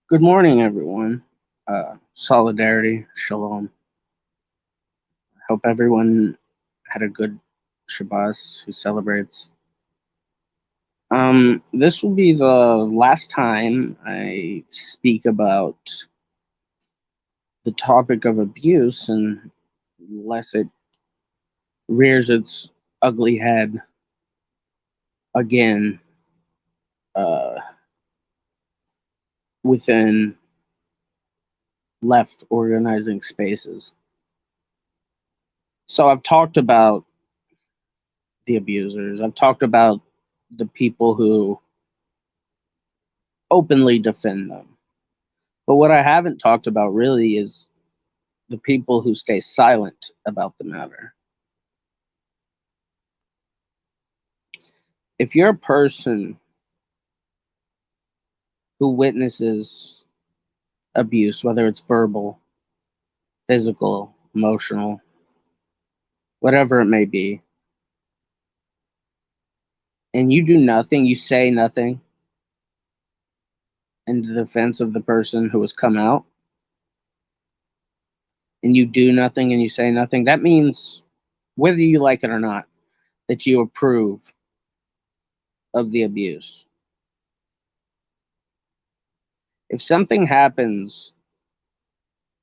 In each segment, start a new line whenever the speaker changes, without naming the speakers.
Good morning, everyone. Solidarity, shalom. Hope everyone had a good Shabbos who celebrates. This will be the last time I speak about the topic of abuse, unless it rears its ugly head again uh, within left organizing spaces. So I've talked about the abusers. I've talked about the people who openly defend them. But what I haven't talked about really is the people who stay silent about the matter. If you're a person who witnesses abuse, whether it's verbal, physical, emotional, whatever it may be, and you do nothing, you say nothing in the defense of the person who has come out, and you do nothing and you say nothing, that means, whether you like it or not, that you approve of the abuse. If something happens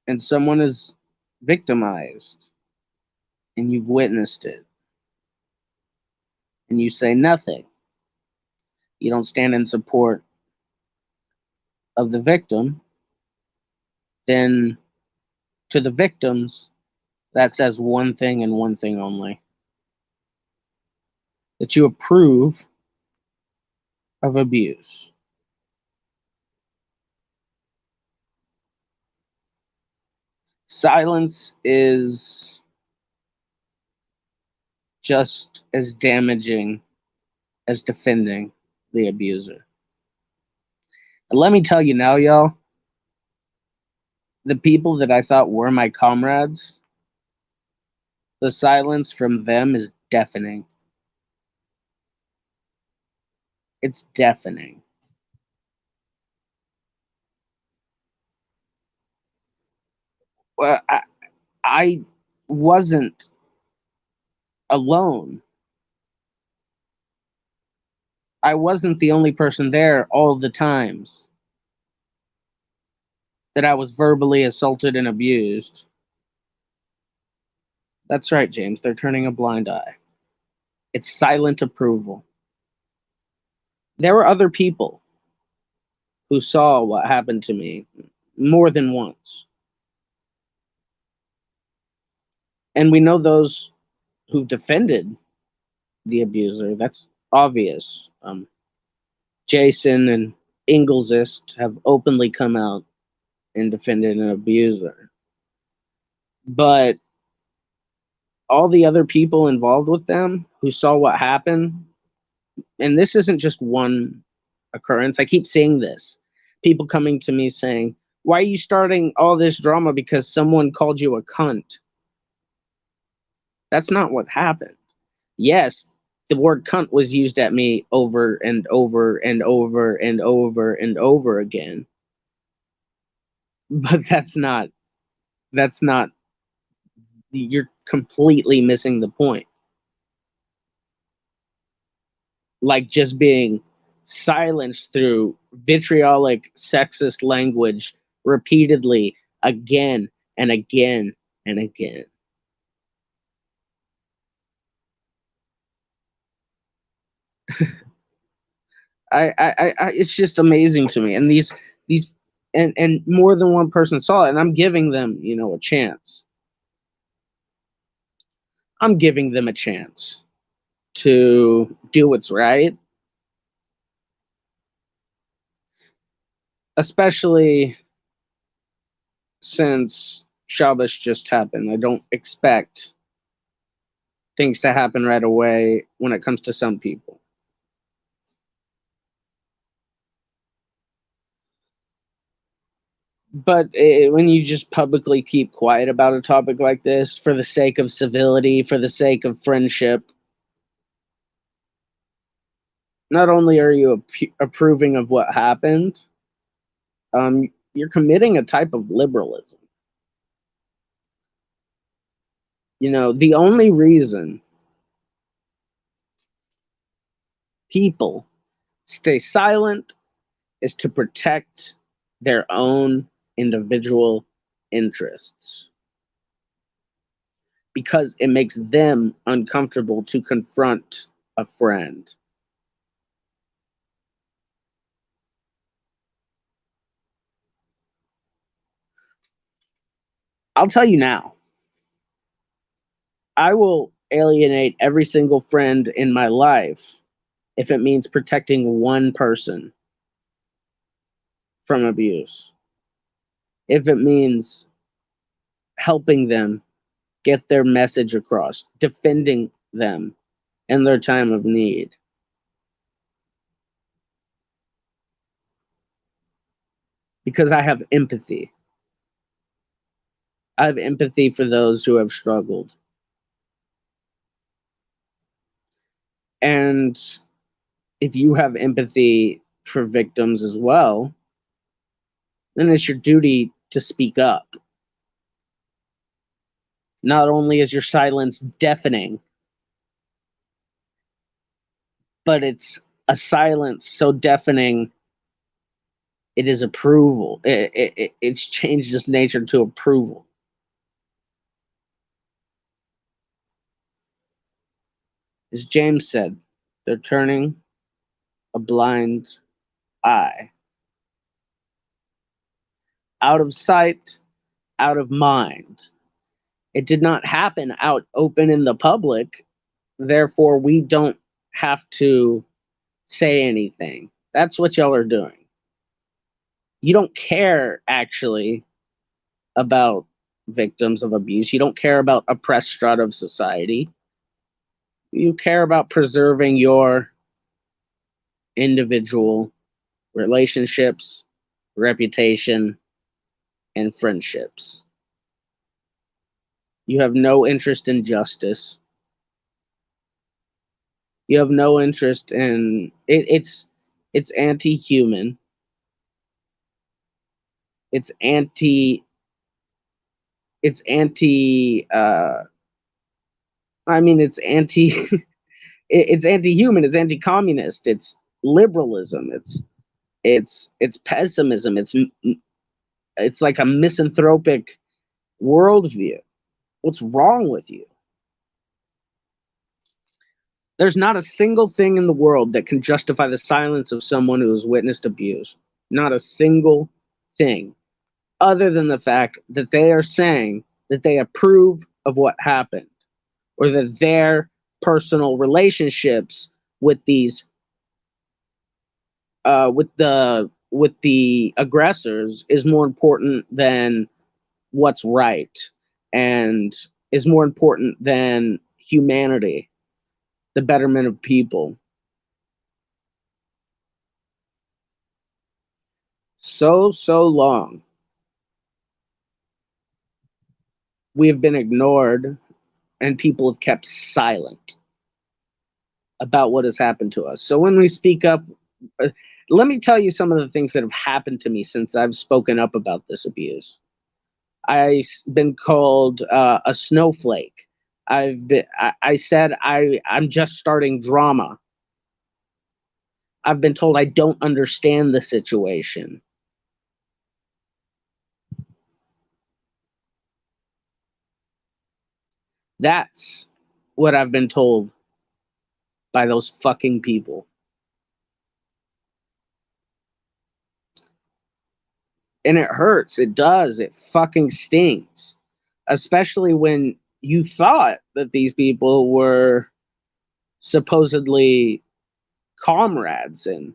and someone is victimized and you've witnessed it and you say nothing, you don't stand in support of the victim, then to the victims, that says one thing and one thing only: that you approve of abuse. Silence is just as damaging as defending the abuser. And let me tell you now, y'all, the people that I thought were my comrades, the silence from them is deafening. It's deafening. Well, I wasn't alone. I wasn't the only person there all the times that I was verbally assaulted and abused. That's right, James. They're turning a blind eye. It's silent approval. There were other people who saw what happened to me more than once. And we know those who've defended the abuser. That's obvious. Jason and Inglesist have openly come out and defended an abuser. But all the other people involved with them who saw what happened, and this isn't just one occurrence. I keep seeing this. People coming to me saying, "Why are you starting all this drama because someone called you a cunt?" That's not what happened. Yes, the word cunt was used at me over and over and over and over and over again. But that's not you're completely missing the point. Like just being silenced through vitriolic sexist language repeatedly again and again and again. It's just amazing to me. And these and more than one person saw it, and I'm giving them, a chance. I'm giving them a chance to do what's right, especially since Shabbos just happened. I don't expect things to happen right away when it comes to some people. But when you just publicly keep quiet about a topic like this for the sake of civility, for the sake of friendship, not only are you approving of what happened, you're committing a type of liberalism. You know, the only reason people stay silent is to protect their own individual interests because it makes them uncomfortable to confront a friend. I'll tell you now, I will alienate every single friend in my life if it means protecting one person from abuse, if it means helping them get their message across, defending them in their time of need. Because I have empathy. I have empathy for those who have struggled. And if you have empathy for victims as well, then it's your duty to speak up. Not only is your silence deafening, but it's a silence so deafening it is approval. It's changed its nature to approval. As James said, they're turning a blind eye. Out of sight, out of mind. It did not happen out open in the public. Therefore, we don't have to say anything. That's what y'all are doing. You don't care, actually, about victims of abuse. You don't care about oppressed strata of society. You care about preserving your individual relationships, reputation, and friendships. You have no interest in justice. You have no interest in it's anti-human. It's anti it's anti I mean it's anti it's anti-human, it's anti-communist, it's liberalism, it's pessimism, it's like a misanthropic worldview. What's wrong with you? There's not a single thing in the world that can justify the silence of someone who has witnessed abuse. Not a single thing, other than the fact that they are saying that they approve of what happened, or that their personal relationships with these with the aggressors is more important than what's right, and is more important than humanity, the betterment of people. So long we have been ignored, and people have kept silent about what has happened to us. So when we speak up, uh, let me tell you some of the things that have happened to me since I've spoken up about this abuse. I've been called a snowflake. I said I'm just starting drama. I've been told I don't understand the situation. That's what I've been told by those fucking people. And it hurts. It does. It fucking stings. Especially when you thought that these people were supposedly comrades and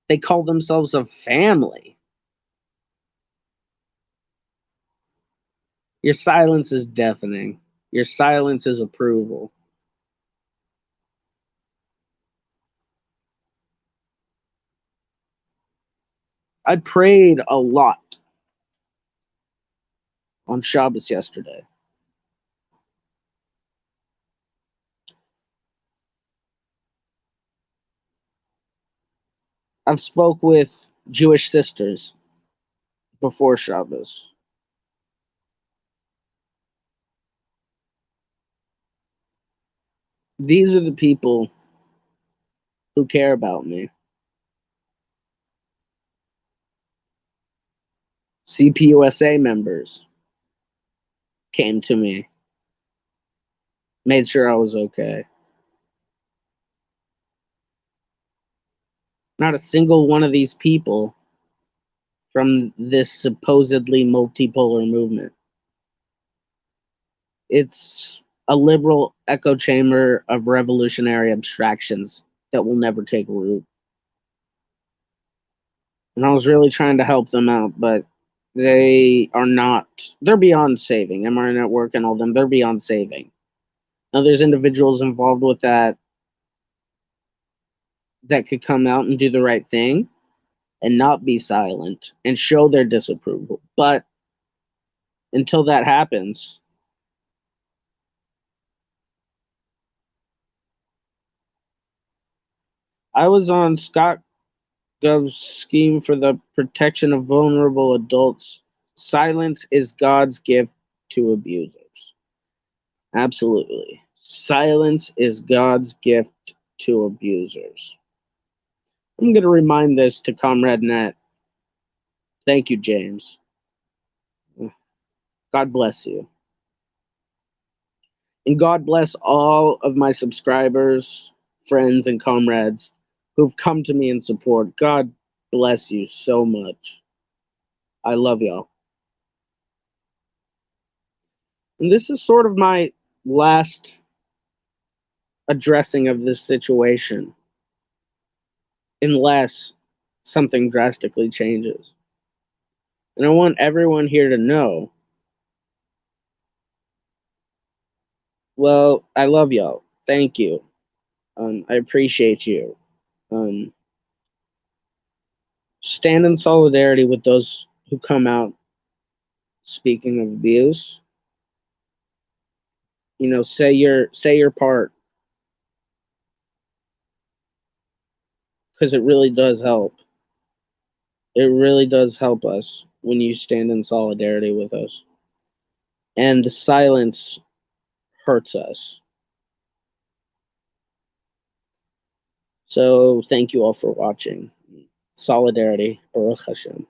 they call themselves a family. Your silence is deafening. Your silence is approval. I prayed a lot on Shabbos yesterday. I've spoke with Jewish sisters before Shabbos. These are the people who care about me. CPUSA members came to me, made sure I was okay. Not a single one of these people from this supposedly multipolar movement. It's a liberal echo chamber of revolutionary abstractions that will never take root. And I was really trying to help them out, but they are not, they're beyond saving. MR Network and all them, they're beyond saving. Now, there's individuals involved with that could come out and do the right thing and not be silent and show their disapproval. But until that happens, I was on Scott Gov's scheme for the protection of vulnerable adults. Silence is God's gift to abusers. Absolutely. Silence is God's gift to abusers. I'm going to remind this to Comrade Net. Thank you, James. God bless you. And God bless all of my subscribers, friends, and comrades who've come to me in support. God bless you so much. I love y'all. And this is sort of my last addressing of this situation, unless something drastically changes. And I want everyone here to know, well, I love y'all. Thank you. I appreciate you. Stand in solidarity with those who come out speaking of abuse. You know, say your part, because it really does help. It really does help us when you stand in solidarity with us. And the silence hurts us. So thank you all for watching. Solidarity, Baruch Hashem.